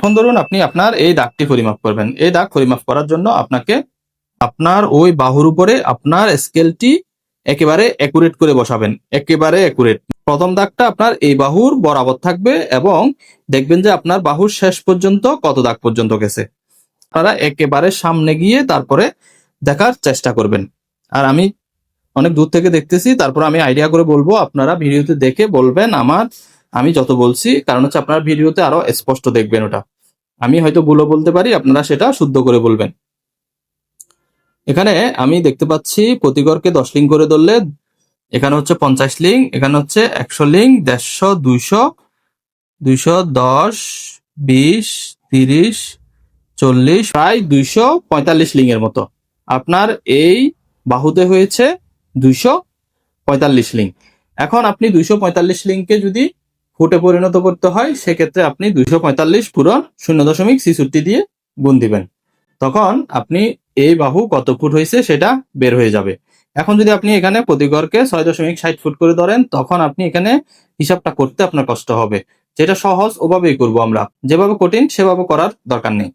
এখন ধরুন আপনি আপনার এই দাগটি পরিমাপ করবেন। এই দাগ পরিমাপ করার জন্য আপনাকে আপনার ওই বাহুর উপরে আপনার স্কেলটি একেবারে অ্যাকুরেট করে বসাবেন, একেবারে অ্যাকুরেট। প্রথম দাগটা আপনার এই বাহুর বরাবর থাকবে এবং দেখবেন যে আপনার বাহুর শেষ পর্যন্ত কত দাগ পর্যন্ত গেছে। আপনারা একেবারে সামনে গিয়ে তারপরে দেখার চেষ্টা করবেন। আর আমি অনেক দূর থেকে দেখতেছি, তারপর আমি আইডিয়া করে বলবো, আপনারা ভিডিওতে দেখে বলবেন আমি যত বলছি, কারণ হচ্ছে আপনারা ভিডিওতে আরো স্পষ্ট দেখবেন ওটা। আমি হয়তো ভুলও বলতে পারি, আপনারা সেটা শুদ্ধ করে বলবেন। এখানে আমি দেখতে পাচ্ছি প্রতি গড়কে 10 লিং করে ধরলে এখানে হচ্ছে 50 লিং, এখানে হচ্ছে 100 লিং, 150, 200, 210, 20, 30, 40, প্রায় 245 লিং এর মতো আপনার এই বাহুতে হয়েছে 245 লিং। এখন আপনি 245 লিংকে যদি ফুটে পরিণত করতে হয়, সেক্ষেত্রে আপনি 245 পূরণ 0.66 দিয়ে গুণ দিবেন। তখন আপনি এই বাহু কত ফুট হয়েছে সেটা বের হয়ে যাবে। এখন যদি আপনি এখানে প্রতি গড়কে 6.60 ফুট করে ধরেন, তখন আপনি এখানে হিসাবটা করতে আপনার কষ্ট হবে। যেটা সহজ ওভাবেই করবো আমরা, যেভাবে কঠিন সেভাবে করার দরকার নেই।